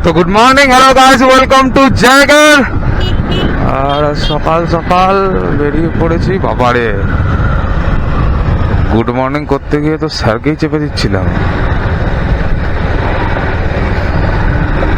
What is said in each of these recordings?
তো good morning, hello guys, welcome to জায়গার। আর সকাল সকাল বেরিয়ে পড়েছি। বাবারে, গুড মর্নিং করতে গিয়ে তো স্যারকেই চেপে দিচ্ছিলাম।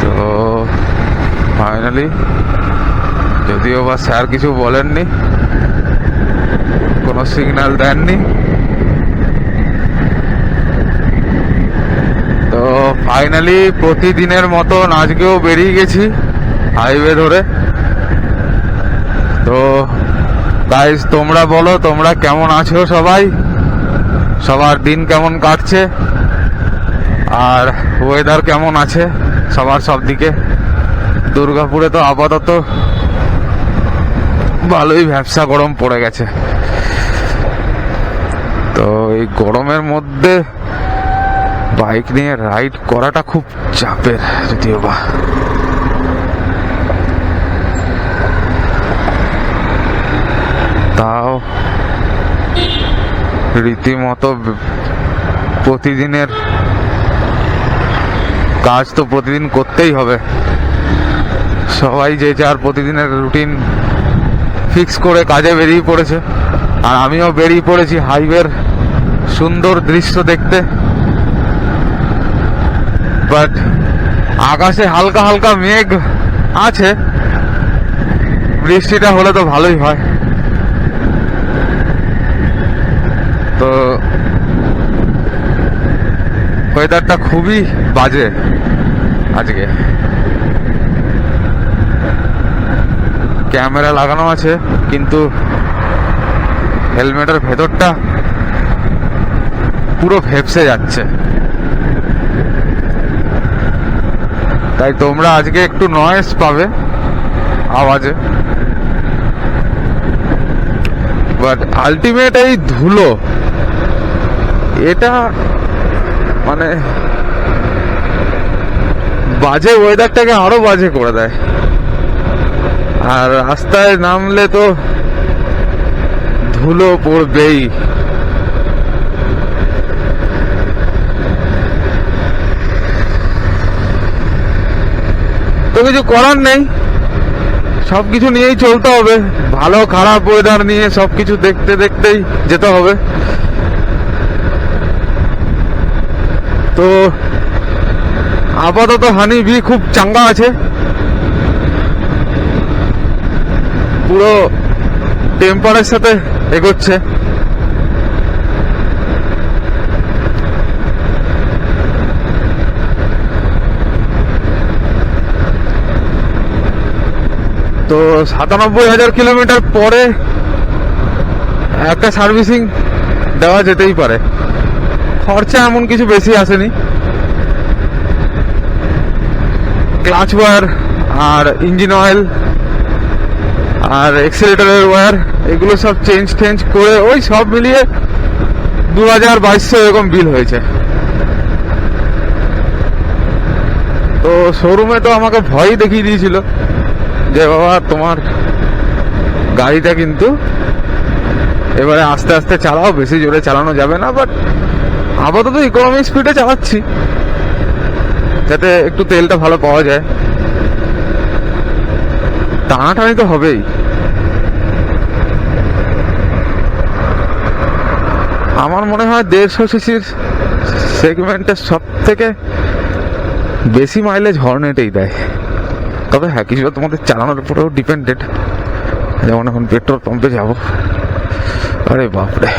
তো ফাইনালি, যদিও বা স্যার কিছু বলেননি, কোনো সিগন্যাল দেননি, তো ফাইনালি প্রতিদিনের মতন আজকেও বেরিয়ে গেছি হাইওয়ে ধরে। তো গাইস, তোমরা বলো, তোমরা কেমন আছো? সবার দিন কেমন কাটছে, আর ওয়েদার কেমন আছে সবার সব দিকে? দুর্গাপুরে তো আপাতত ভালোই ভ্যাপসা গরম পড়ে গেছে। তো এই গরমের মধ্যে বাইক নিয়ে রাইড করাটা খুব চাপের, যদিও বা তাও রীতিমতো প্রতিদিনের কাজ তো প্রতিদিন করতেই হবে। সবাই যে যার প্রতিদিনের রুটিন ফিক্স করে কাজে বেরিয়ে পড়েছে, আর আমিও বেরিয়ে পড়েছি হাইওয়ের সুন্দর দৃশ্য দেখতে। বাট আকাশে হালকা হালকা মেঘ আছে, বৃষ্টিটা হলে তো ভালোই হয়। তো ওয়েদারটা খুবই বাজে আজকে। ক্যামেরা লাগানো আছে, কিন্তু হেলমেটের ভেতরটা পুরো ভেপসে যাচ্ছে। তাই তোমরা আজকে একটু নয়েজ পাবে আওয়াজে। বাট আলটিমেট এই ধুলো, এটা মানে বাজে ওয়েদারটাকে আরো বাজে করে দেয়। আর রাস্তায় নামলে তো ধুলো পড়বেই। তো কিছু করার নেই, সবকিছু নিয়েই চলতে হবে। ভালো খারাপ ওয়েদার নিয়ে সবকিছু দেখতে দেখতেই যেতে হবে। তো আপাতত হানি বি খুব চাঙ্গা আছে, পুরো টেম্পারের সাথে এগোচ্ছে। তো ৯৭,০০০ কিলোমিটার পরে একটা সার্ভিসিং দেওয়া যেতেই পারে। খরচা এমন কিছু বেশি আসেনি। ক্লাচ ওয়্যার আর ইঞ্জিন অয়েল আর এক্সিলেটরের ওয়্যার, এগুলো সব চেঞ্জ করে ওই সব মিলিয়ে ২,২২০ এরকম বিল হয়েছে। তো শোরুমে তো আমাকে ভয়ই দেখিয়ে দিয়েছিল যে বাবা, তোমার গাড়িটা কিন্তু এবারে আস্তে আস্তে চালাও, বেশি জোরে চালানো যাবে না। বাট আপাতত ইকোনমি স্পিডে চালাচ্ছি, যাতে একটু তেলটা ভালো পাওয়া যায়। টানাটানি তো হবেই। আমার মনে হয় ১৫০ সিসির সেগমেন্টের সব থেকে বেশি মাইলেজ হর্নেটেই দেয়। তবে হ্যাঁ, কিছুটা তোমাদের চালানোর উপরেও ডিপেন্ডেড। যেমন এখন পেট্রোল পাম্পে যাবো, আরে বাপরে,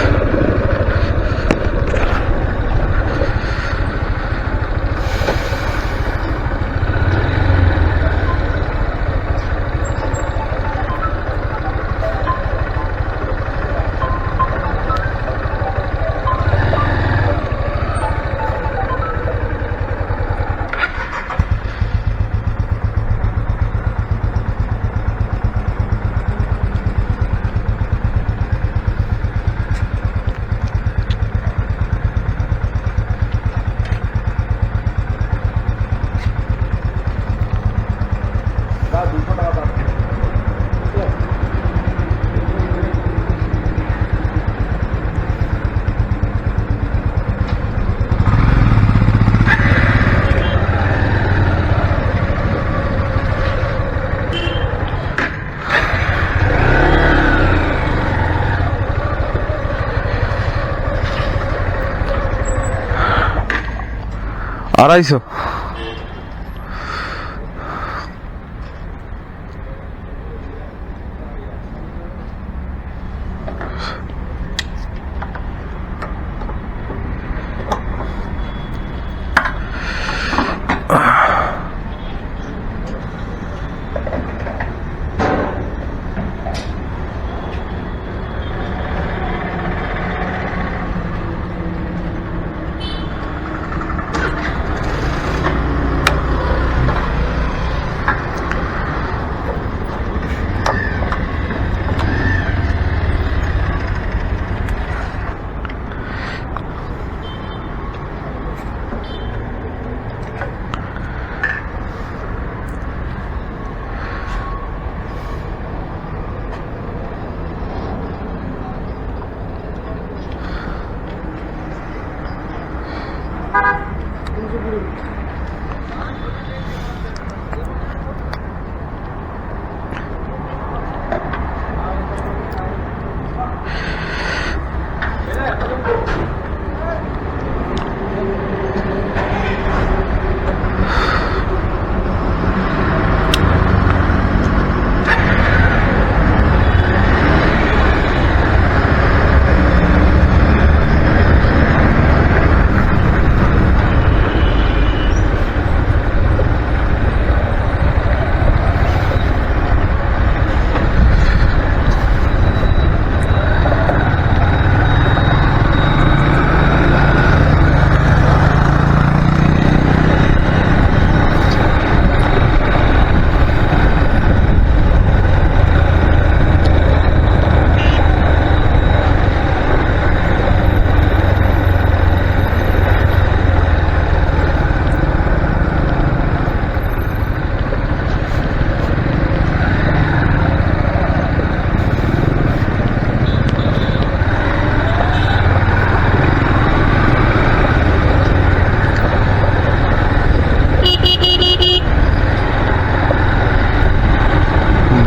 250।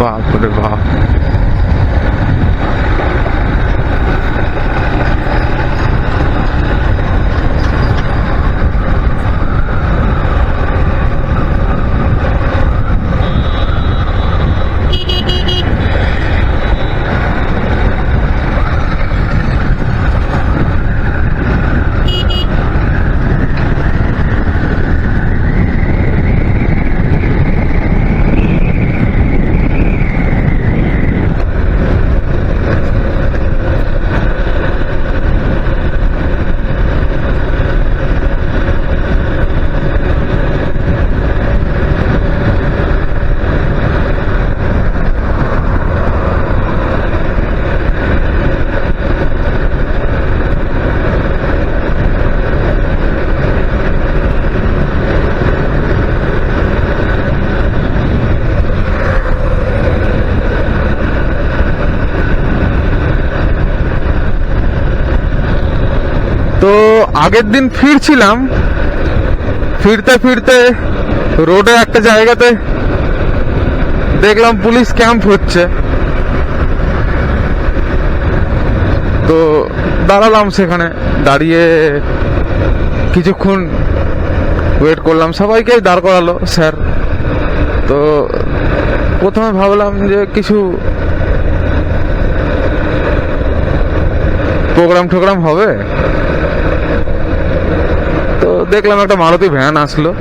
बाप रे बाप। তো আগের দিন ফিরছিলাম, ফিরতে ফিরতে রোডে একটা জায়গাতে দেখলাম পুলিশ ক্যাম্প হচ্ছে, তো দাঁড়ালাম সেখানে, দাঁড়িয়ে কিছুক্ষণ ওয়েট করলাম, সবাইকেই দাঁড় করালো স্যার। তো প্রথমে ভাবলাম যে কিছু প্রোগ্রাম টোগ্রাম হবে, তো দেখলাম একটা মারুতি ভ্যান আসলো,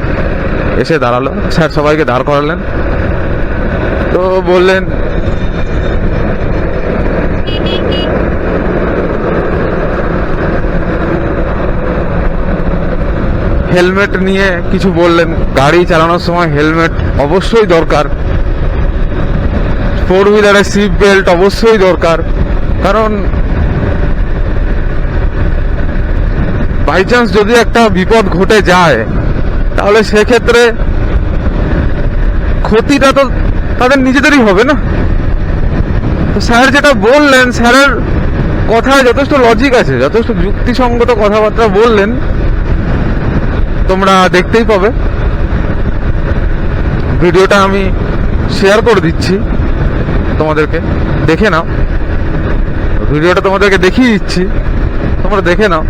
এসে দাঁড়ালো, স্যার সবাইকে দাঁড় করালেন, তো বললেন হেলমেট নিয়ে কিছু বললেন, গাড়ি চালানোর সময় হেলমেট অবশ্যই দরকার, 4 হুইলারে সিট বেল্ট অবশ্যই দরকার, কারণ বাই চান্স যদি একটা বিপদ ঘটে যায় তাহলে সেক্ষেত্রে ক্ষতিটা তো তাদের নিজেদেরই হবে না। তো স্যার যেটা বললেন, স্যারের কথায় যথেষ্ট লজিক আছে, যথেষ্ট যুক্তিসঙ্গত কথাবার্তা বললেন, তোমরা দেখতেই পাবে। ভিডিওটা আমি শেয়ার করে দিচ্ছি তোমাদেরকে, দেখে নাও। ভিডিওটা তোমাদেরকে দেখিয়ে দিচ্ছি, তোমরা দেখে নাও।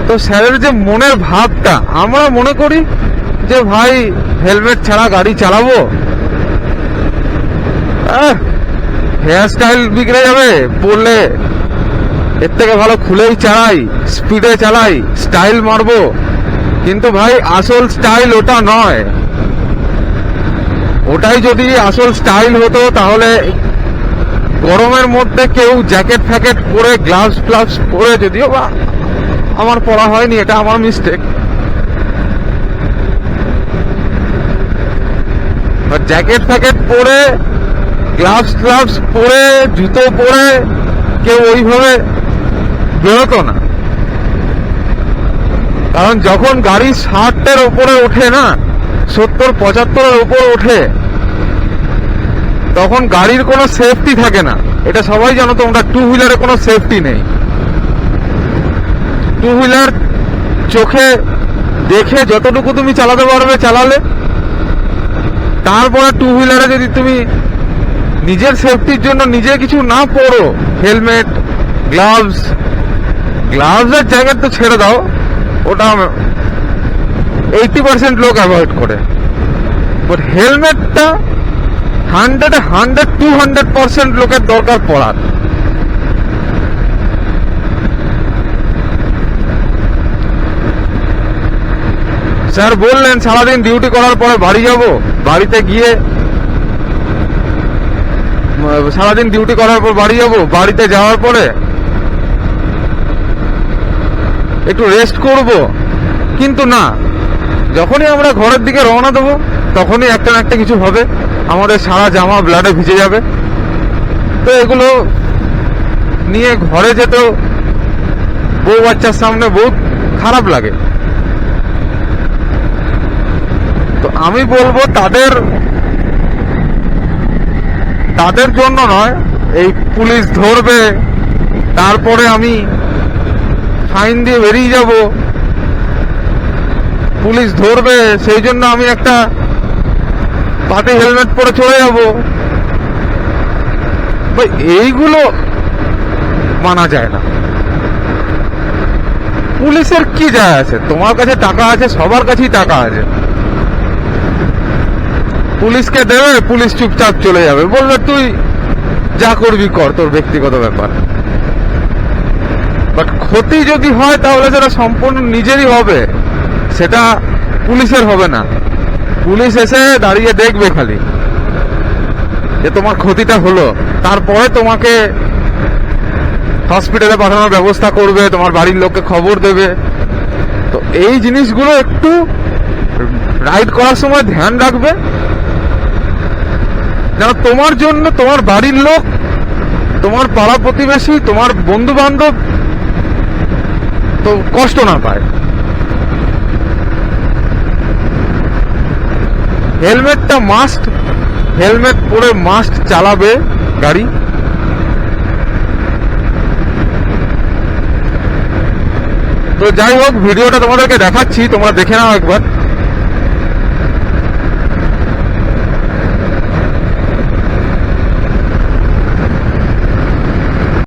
তো স্যারের যে মনের ভাবটা, আমরা মনে করি যে ভাই হেলমেট ছাড়া গাড়ি চালাবো, হেয়ার স্টাইল বিগড়ে যাবে পড়লে, এর থেকে ভালো খুলেই চালাই, স্পিডে চালাই, স্টাইল মারবো। কিন্তু ভাই আসল স্টাইল ওটা নয়। ওটাই যদি আসল স্টাইল হতো তাহলে গরমের মধ্যে কেউ জ্যাকেট ফ্যাকেট পরে, গ্লাভস ফ্লাভস পরে, যদিও বা আমার পড়া হয়নি, এটা আমার মিস্টেক, জ্যাকেট ফ্যাকেট পরে, গ্লাভস ফ্লাভস পরে, জুতো পরে কেউ ওইভাবে বেরোতো না। কারণ যখন গাড়ি 60-এর উপরে ওঠে না, 70-75-এর উপরে ওঠে, তখন গাড়ির কোনো সেফটি থাকে না। এটা সবাই জানো তোমরা, টু হুইলারে কোনো সেফটি নেই। টু হুইলার চোখে দেখে যতটুকু তুমি চালাতে পারবে চালালে, তারপরে টু হুইলারে যদি তুমি নিজের সেফটির জন্য নিজে কিছু না পরো, হেলমেট, গ্লাভসের জায়গা তো ছেড়ে দাও, ওটা 80% লোক অ্যাভয়েড করে। বাট হেলমেটটা 100-200% লোকের দরকার পড়ার। স্যার বললেন সারাদিন ডিউটি করার পরে বাড়ি যাব, বাড়িতে গিয়ে সারাদিন ডিউটি করার পর বাড়ি যাব, বাড়িতে যাওয়ার পরে একটু রেস্ট করব। কিন্তু না, যখনই আমরা ঘরের দিকে রওনা দেবো তখনই একটা না একটা কিছু হবে, আমাদের সারা জামা ব্লাডে ভিজে যাবে। তো এগুলো নিয়ে ঘরে যেত বউ বাচ্চার সামনে বহুত খারাপ লাগে। তো আমি বলবো তাদের জন্য নয়, এই পুলিশ ধরবে তারপরে আমি ফাইন দিয়ে বেরিয়ে যাব, পুলিশ ধরবে সেই জন্য আমি একটা পাতে হেলমেট পরে চলে যাব, এইগুলো মানা যায় না। পুলিশের কি যায় আছে? তোমার কাছে টাকা আছে, সবার কাছেই টাকা আছে, পুলিশকে দেবে, পুলিশ চুপচাপ চলে যাবে, বলবে তুই যা করবি কর, তোর ব্যক্তিগত ব্যাপার। বাট ক্ষতি যদি হয় তাহলে সেটা সম্পূর্ণ নিজেরই হবে, সেটা পুলিশের হবে না। পুলিশ এসে দাঁড়িয়ে দেখবে খালি যে তোমার ক্ষতিটা হলো, তারপরে তোমাকে হসপিটালে পাঠানোর ব্যবস্থা করবে, তোমার বাড়ির লোককে খবর দেবে। তো এই জিনিসগুলো একটু রাইড করার সময় ধ্যান রাখবে, যেন তোমার জন্য তোমার বাড়ির লোক, তোমার পাড়া প্রতিবেশী, তোমার বন্ধু বান্ধব তো কষ্ট না পায়। হেলমেটটা মাস্ট, হেলমেট পরে মাস্ট চালাবে গাড়ি। তো যাই হোক, ভিডিওটা তোমাদেরকে দেখাচ্ছি, তোমরা দেখে নাও একবার।